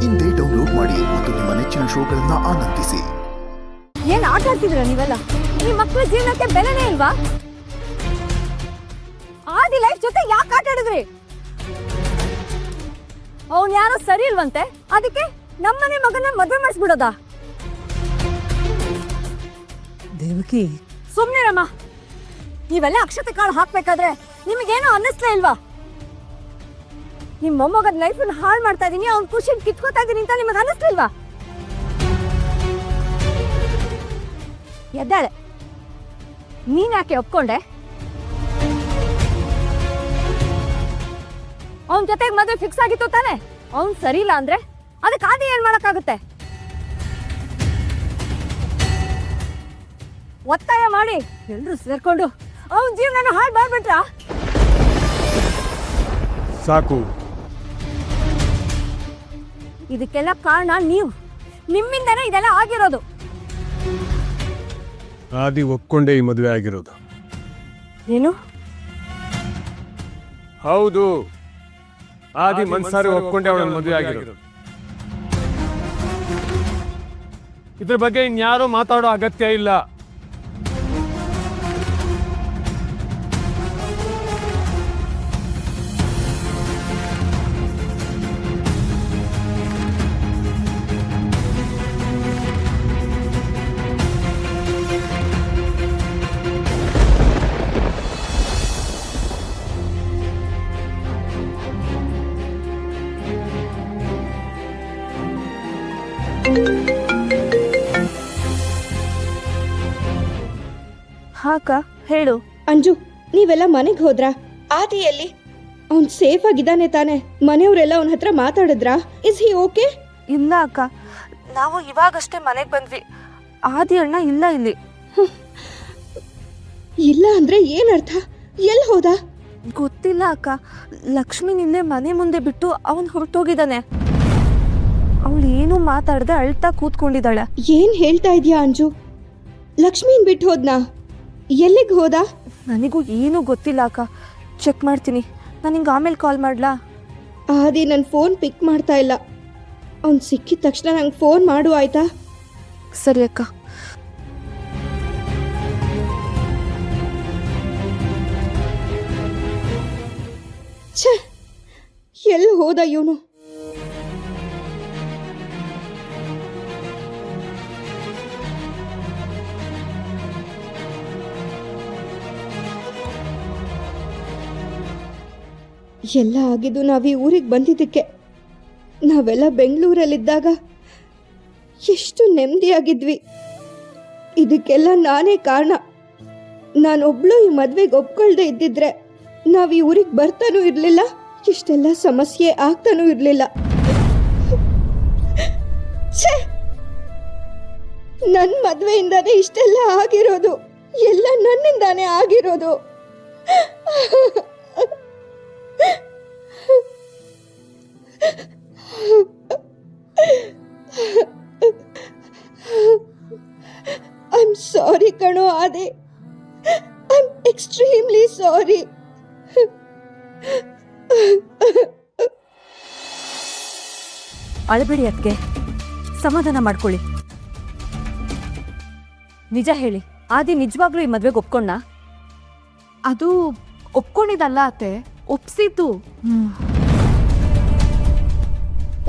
ಇಂದೇ ಡೌನ್ಲೋಡ್ ಮಾಡಿ ಮತ್ತು ನಿಮ್ಮ ನೆಚ್ಚಿನ ಶೋಗಳನ್ನ ಆನಂದಿಸಿ. ಏನ್ ಆಟ ಆಡ್ತಿದ್ರ ನೀವೆಲ್ಲ? ಈ ಮಕ್ಕಳ ಜೀವನಕ್ಕೆ ಬೆಲೆನೇ ಇಲ್ವಾ? ಆದಿ ಲೈಫ್ ಜೊತೆ ಯಾಕೆ ಆಟ ಆಡಿದ್ರಿ? ಅವ್ನ್ ಯಾರೋ ಸರಿ ಇಲ್ವಂತೆ, ಅದಕ್ಕೆ ನಮ್ಮನೆ ಮಗನ ಮದುವೆ ಮಾಡಿಸ್ಬಿಡೋದಾ? ದೇವಕಿ, ಸುಮ್ನಿರಮ್ಮ. ನೀವೆಲ್ಲ ಅಕ್ಷತೆ ಕಾಳು ಹಾಕ್ಬೇಕಾದ್ರೆ ನಿಮಗೇನೋ ಅನ್ನಿಸ್ಲೇ ಇಲ್ವಾ? ನಿಮ್ ಮೊಮ್ಮಗನ ಲೈಫನ್ನ ಹಾಳು ಮಾಡ್ತಾ ಇದೀನಿ, ಅವ್ನ ಖುಷಿ ಕಿತ್ಕೋತಾ ಇದೀನಿ ಅಂತ ನಿಮಗೆ ಅನ್ನಿಸ್ಲಿಲ್ವಾ? ಎದ್ದಾಳೆ, ನೀನ್ ಯಾಕೆ ಒಪ್ಕೊಂಡೆ? ಅವನ ಜೊತೆಗೆ ಮದುವೆ ಫಿಕ್ಸ್ ಆಗಿತ್ತು ತಾನೆ? ಅವ್ನ್ ಸರಿ ಇಲ್ಲ ಅಂದ್ರೆ ಅದಕ್ಕೆ ಆದಿ ಏನ್ ಮಾಡಕ್ಕಾಗುತ್ತೆ? ಒತ್ತಾಯ ಮಾಡಿ ಎಲ್ರು ಸೇರ್ಕೊಂಡು ಅವನ ಜೀವನ ಹಾಳು ಮಾಡ್ಬಿಟ್ರಾ? ಸಾಕು. ಇದಕ್ಕೆಲ್ಲ ಕಾರಣ ನೀವು. ನಿಮ್ಮಿಂದನೇ ಇದೆಲ್ಲ ಆಗಿರೋದು. ಆದಿ ಒಪ್ಕೊಂಡೇ ಈ ಮದುವೆ ಆಗಿರೋದು. ಏನು? ಹೌದು, ಆದಿ ಮನ್ಸಾರಿ ಒಪ್ಕೊಂಡೆ ಅವಳ ಮದುವೆ ಆಗಿರೋದು. ಇದ್ರ ಬಗ್ಗೆ ಇನ್ಯಾರೋ ಮಾತಾಡೋ ಅಗತ್ಯ ಇಲ್ಲ. ಹಾಕ ಹೇಳು. ಅಂಜು, ನೀವೆಲ್ಲ ಮನೆಗೆ ಹೋದ್ರಾ? ಆದಿಯಲ್ಲಿ ಅವ್ನ್ ಸೇಫ್ ಆಗಿದ್ದಾನೆ ತಾನೆ? ಮನೆಯವರೆಲ್ಲ ಅವನ ಹತ್ರ ಮಾತಾಡಿದ್ರಾ? Is he okay? ಇಲ್ಲ ಅಕ್ಕ, ನಾವು ಇವಾಗಷ್ಟೇ ಮನೆಗೆ ಬಂದ್ವಿ. ಆದಿ ಅಣ್ಣ ಇಲ್ಲ ಇಲ್ಲಿ. ಇಲ್ಲ ಅಂದ್ರೆ ಏನರ್ಥ? ಎಲ್ಲಿ ಹೋದ? ಗೊತ್ತಿಲ್ಲ ಅಕ್ಕ. ಲಕ್ಷ್ಮಿ ನಿನ್ನೆ ಮನೆ ಮುಂದೆ ಬಿಟ್ಟು ಅವನ್ ಹೊರಟೋಗಿದ್ದಾನೆ. ಅವಳು ಏನು ಮಾತಾಡದೆ ಅಳ್ತಾ ಕೂತ್ಕೊಂಡಿದ್ದಾಳೆ. ಏನ್ ಹೇಳ್ತಾ ಇದೀಯಾ ಅಂಜು? ಲಕ್ಷ್ಮೀನ್ ಬಿಟ್ಟು ಹೋದ್ನಾ? ಎಲ್ಲಿಗೆ ಹೋದ? ನನಗೂ ಏನೂ ಗೊತ್ತಿಲ್ಲ ಅಕ್ಕ. ಚೆಕ್ ಮಾಡ್ತೀನಿ. ನಾನು ಹಿಂಗೆ ಆಮೇಲೆ ಕಾಲ್ ಮಾಡ್ಲಾ? ಆದಿ ನನ್ನ ಫೋನ್ ಪಿಕ್ ಮಾಡ್ತಾ ಇಲ್ಲ. ಅವ್ನು ಸಿಕ್ಕಿದ ತಕ್ಷಣ ನಂಗೆ ಫೋನ್ ಮಾಡು, ಆಯ್ತಾ? ಸರಿ ಅಕ್ಕ. ಛೇ, ಎಲ್ಲಿ ಹೋದ ಇವನು? ಎಲ್ಲ ಆಗಿದ್ದು ನಾವು ಈ ಊರಿಗೆ ಬಂದಿದ್ದಕ್ಕೆ. ನಾವೆಲ್ಲ ಬೆಂಗಳೂರಲ್ಲಿದ್ದಾಗ ಎಷ್ಟು ನೆಮ್ಮದಿಯಾಗಿದ್ವಿ. ಇದಕ್ಕೆಲ್ಲ ನಾನೇ ಕಾರಣ. ನಾನೊಬ್ಳು ಈ ಮದುವೆಗೆ ಒಪ್ಕೊಳ್ದೆ ಇದ್ದಿದ್ರೆ ನಾವು ಈ ಊರಿಗೆ ಬರ್ತಾನೂ ಇರಲಿಲ್ಲ, ಇಷ್ಟೆಲ್ಲ ಸಮಸ್ಯೆ ಆಗ್ತಾನೂ ಇರಲಿಲ್ಲ. ನನ್ನ ಮದುವೆಯಿಂದಾನೇ ಇಷ್ಟೆಲ್ಲ ಆಗಿರೋದು. ಎಲ್ಲ ನನ್ನಿಂದಾನೇ ಆಗಿರೋದು. I'm sorry ಕಣೋ ಆದಿ. I'm extremely sorry. ಅಳಬೇಡಿ ಅದಕ್ಕೆ, ಸಮಾಧಾನ ಮಾಡ್ಕೊಳ್ಳಿ. ನಿಜ ಹೇಳಿ, ಆದಿ ನಿಜವಾಗ್ಲೂ ಈ ಮದ್ವೆಗೆ ಒಪ್ಕೊಂಡ? ಅದು ಒಪ್ಕೊಂಡಿದ್ದಲ್ಲ ಅತ್ತೆ, ಒಪ್ಸಿದ್ದು.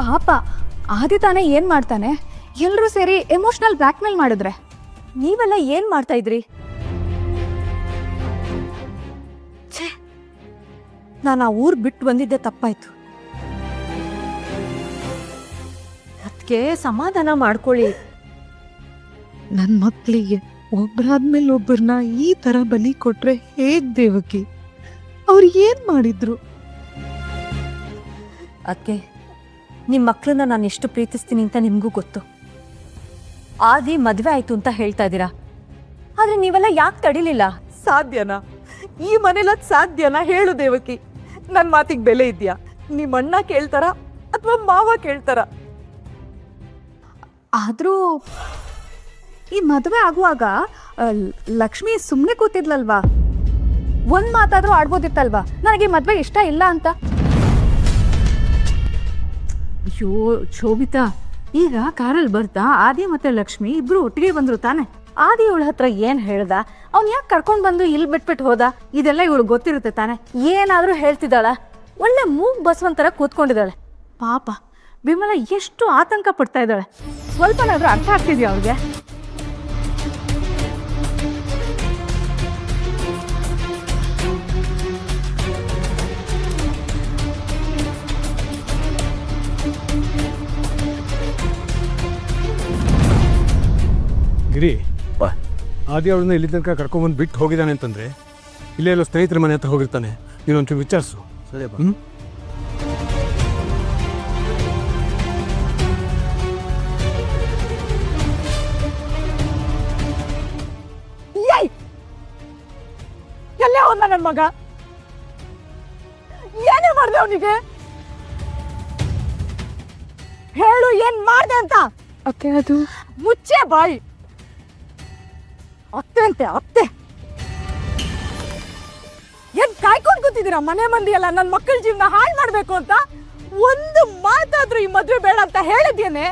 ಪಾಪ ಆದಿ ತಾನೇ ಏನ್ ಮಾಡ್ತಾನೆ? ಎಲ್ಲರೂ ಸೇರಿ ಎಮೋಷನಲ್ ಬ್ಲ್ಯಾಕ್ ಮೇಲ್ ಮಾಡಿದ್ರೆ. ನೀವೆಲ್ಲ ಏನ್ ಮಾಡ್ತಾ ಇದ್ರಿ? ಛೇ, ನಾನು ಆ ಊರ್ ಬಿಟ್ಟು ಬಂದಿದ್ದೆ ತಪ್ಪಾಯ್ತು. ಅದಕ್ಕೆ ಸಮಾಧಾನ ಮಾಡ್ಕೊಳ್ಳಿ. ನನ್ನ ಮಕ್ಕಳಿಗೆ ಒಬ್ಬರಾದ್ಮೇಲೆ ಒಬ್ಬರನ್ನ ಈ ತರ ಬಲಿ ಕೊಟ್ರೆ ಹೇಗ್ ದೇವಕಿ? ಅವ್ರು ಏನ್ ಮಾಡಿದ್ರು? ಅದಕ್ಕೆ ನಿಮ್ಮ ಮಕ್ಕಳನ್ನ ನಾನು ಎಷ್ಟು ಪ್ರೀತಿಸ್ತೀನಿ ಅಂತ ನಿಮಗೂ ಗೊತ್ತು. ಆದಿ ಮದುವೆ ಆಯ್ತು ಅಂತ ಹೇಳ್ತಾ ಇದ್ದೀರಾ, ಆದ್ರೆ ನೀವೆಲ್ಲ ಯಾಕೆ ತಡಿಲಿಲ್ಲ? ಸಾಧ್ಯನಾ? ಈ ಮನೇಲಿ ಅದು ಸಾಧ್ಯನಾ? ಹೇಳು ದೇವಕಿ, ನನ್ನ ಮಾತಿಗೆ ಬೆಲೆ ಇದೆಯಾ? ನಿಮ್ಮ ಅಣ್ಣ ಕೇಳ್ತಾರ ಅಥವಾ ಮಾವ ಕೇಳ್ತಾರ? ಆದ್ರೂ ಈ ಮದುವೆ ಆಗುವಾಗ ಲಕ್ಷ್ಮಿ ಸುಮ್ಮನೆ ಕೂತಿದ್ಲಲ್ವಾ? ಒಂದ್ ಮಾತಾದ್ರೂ ಆಡ್ಬೋದಿತ್ತಲ್ವಾ ನನಗೆ ಮದ್ವೆ ಇಷ್ಟ ಇಲ್ಲ ಅಂತ. ಅಯ್ಯೋ ಶೋಭಿತಾ, ಈಗ ಕಾರಲ್ಲಿ ಬರ್ತಾ ಆದಿ ಮತ್ತೆ ಲಕ್ಷ್ಮಿ ಇಬ್ರು ಒಟ್ಟಿಗೆ ಬಂದ್ರು ತಾನೆ. ಆದಿ ಇವಳ ಹತ್ರ ಏನ್ ಹೇಳ್ದ, ಅವ್ನ್ ಯಾಕೆ ಕರ್ಕೊಂಡ್ ಬಂದು ಇಲ್ಲಿ ಬಿಟ್ಬಿಟ್ಟು ಹೋದ, ಇದೆಲ್ಲ ಇವಳು ಗೊತ್ತಿರುತ್ತೆ ತಾನೆ. ಏನಾದ್ರೂ ಹೇಳ್ತಿದ್ದಾಳ, ಒಳ್ಳೆ ಮೂಗ್ ಬಸವಂತರ ಕೂತ್ಕೊಂಡಿದ್ದಾಳೆ. ಪಾಪ ವಿಮಲ ಎಷ್ಟು ಆತಂಕ ಪಡ್ತಾ ಇದ್ದಾಳೆ. ಸ್ವಲ್ಪನಾದ್ರೂ ಅರ್ಥ ಆಗ್ತಿದ್ಯಾ ಅವ್ರಿಗೆ? ಗಿರಿ, ಆದಿ ಅವಳನ್ನ ಇಲ್ಲಿ ತನಕ ಕರ್ಕೊಂಡ್ಬಂದು ಬಿಟ್ಟು ಹೋಗಿದ್ದಾನೆ ಅಂತಂದ್ರೆ ಇಲ್ಲೇ ಎಲ್ಲೋ ಸ್ನೇಹಿತರ ಮನೆ ಹತ್ರ ಹೋಗಿರ್ತಾನೆ. ನೀನೊಂಚೂರು ವಿಚಾರಿಸು. ಸರಿ ಎಲ್ಲೇ ಹೋದ ನನ್ನ ಮಗ? ಏನೇ ಮಾಡ್ದೆ ಅವನಿಗೆ? ಹೇಳು, ಏನ್ ಮಾಡ್ದೆ ಅಂತ. ಅತ್ತೆ ಅದು ಮುಚ್ಚೆ ಬಾಯಿ. ಅತ್ತೆ ಅಂತೆ ಅತ್ತೆ. ಏನ್ ಕಾಯ್ಕೊಂಡ್ ಕೂತಿದ್ದೀರಾ ಮನೆ ಮಂದಿ ಎಲ್ಲ ನನ್ನ ಮಕ್ಕಳ ಜೀವನ ಹಾಳು ಮಾಡ್ಬೇಕು ಅಂತ? ಒಂದು ಮಾತಾದ್ರೂ ಈ ಮದ್ವೆ ಬೇಡ ಅಂತ ಹೇಳಿದ್ದೇನೆ.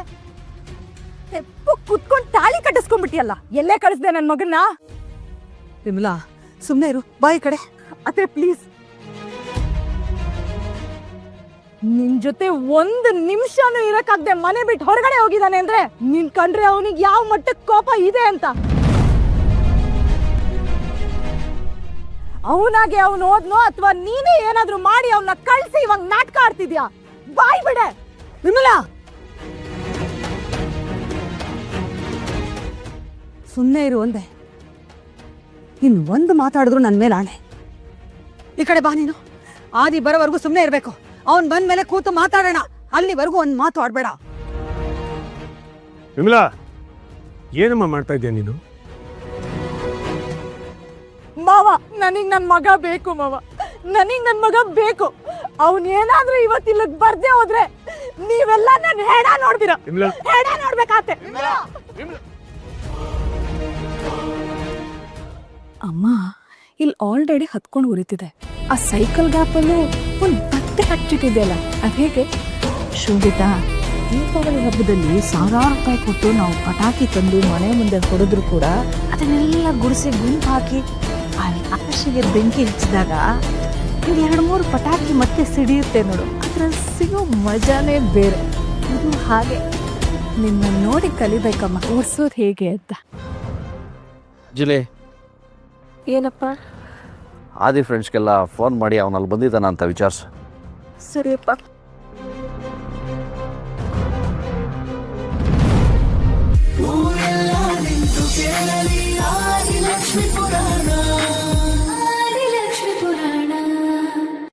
ಕುತ್ಕೊಂಡು ತಾಳಿ ಕಟ್ಟಿಸ್ಕೊಂಡ್ಬಿಟ್ಟಿಯಲ್ಲ. ಎಲ್ಲೇ ಕಳಿಸ್ದೆ ನನ್ನ ಮಗನ್ನ? ವಿಮಲಾ, ಸುಮ್ಮನೆ ಇರು, ಬಾಯಿ ಕಡೆ. ಅತ್ತೆ ಪ್ಲೀಸ್, ನಿನ್ ಜೊತೆ ಒಂದು ನಿಮಿಷನೂ ಇರಕ್ಕಾಗ್ದೆ ಮನೆ ಬಿಟ್ಟು ಹೊರಗಡೆ ಹೋಗಿದ್ದಾನೆ ಅಂದ್ರೆ ನಿನ್ ಕಂಡ್ರೆ ಅವನಿಗೆ ಯಾವ ಮಟ್ಟಕ್ಕೆ ಕೋಪ ಇದೆ ಅಂತ. ಅವನಾಗೆ ಅವನು ಹೋದ್ನೋ ಅಥವಾ ನೀನೇ ಏನಾದ್ರೂ ಮಾಡಿ ಅವನ್ನ ಕಳ್ಸಿ ಇವಾಗ ನಾಟಕ ಆಡ್ತಿದ್ಯಾ? ಬಾಯ್ ಬಿಡೆ ವಿಮಲಾ. ಸುಮ್ಮನೆ ಇರು ಒಂದೇ. ಇನ್ನು ಒಂದು ಮಾತಾಡಿದ್ರು ನನ್ನ ಮೇಲೆ ಆಣೆ. ಈ ಕಡೆ ಬಾ ನೀನು. ಆದಿ ಬರೋವರೆಗೂ ಸುಮ್ಮನೆ ಇರಬೇಕು. ಅವನ್ ಬಂದ ಮೇಲೆ ಕೂತು ಮಾತಾಡೋಣ. ಅಲ್ಲಿವರೆಗೂ ಒಂದು ಮಾತು ಆಡ್ಬೇಡ. ವಿಮಲಾ, ಏನಮ್ಮ ಮಾಡ್ತಾ ಇದ್ದೀಯ ನೀನು? ಮಾವ, ನನಗ್ ನನ್ ಮಗ ಬೇಕು ಮಾವ. ನನಗ್ ನನ್ ಮಗ ಬೇಕು. ಅವನೇನಾದ್ರೂ ಇವತ್ತಿಲ್ಲಕ್ ಬರ್ದೇ ಹೋದ್ರೆ ನೀವೆಲ್ಲ ನನ್ ಹೆಣ ನೋಡ್ತೀರ. ಹೆಣ ನೋಡ್ಬೇಕಾತೆ. ಅಮ್ಮ ಇಲ್ಲಿ ಆಲ್ರೆಡಿ ಹತ್ಕೊಂಡು ಉರಿತಿದೆ. ಆ ಸೈಕಲ್ ಗ್ಯಾಪಲ್ಲೂ ಒಂದು ಬಟ್ಟೆ ಹಚ್ಚಿಟ್ಟಿದೆಯಲ್ಲ, ಅದು ಹೇಗೆ? ಶೋಭಿತಾ, ದೀಪಾವಳಿ ಹಬ್ಬದಲ್ಲಿ ಸಾವಿರಾರು ರೂಪಾಯಿ ಕೊಟ್ಟು ನಾವು ಪಟಾಕಿ ತಂದು ಮನೆ ಮುಂದೆ ಹೊಡೆದ್ರು ಕೂಡ ಅದನ್ನೆಲ್ಲ ಗುಡಿಸಿ ಗುಂಪು ಹಾಕಿ ಅಲ್ಲಿ ಆಕಾಶಿಗೆ ಬೆಂಕಿ ಹಚ್ಚಿದಾಗ 2-3 ಪಟಾಕಿ ಮತ್ತೆ ಸಿಡಿಯುತ್ತೆ ನೋಡು. ಅದ್ರಲ್ಲಿ ಸಿಗೋ ಮಜಾನೇ ಬೇರೆ. ಇದು ಹಾಗೆ ನಿನ್ನ ನೋಡಿ ಕಲಿಬೇಕಮ್ಮ, ಓಡಿಸೋದು ಹೇಗೆ ಅಂತ. ಜುಲಿ, ಏನಪ್ಪ? ಆದಿ ಫ್ರೆಂಡ್ಸ್ಗೆಲ್ಲ ಫೋನ್ ಮಾಡಿ ಅವನಲ್ಲಿ ಬಂದಿದ್ದಾನ ಅಂತ ವಿಚಾರಿಸು. ಸರಿಯಪ್ಪ. ಊರೆಲ್ಲ ನಿಂತು ಕೇಳಲಿ ಆದಿ ಲಕ್ಷ್ಮೀ ಪುರಾಣ.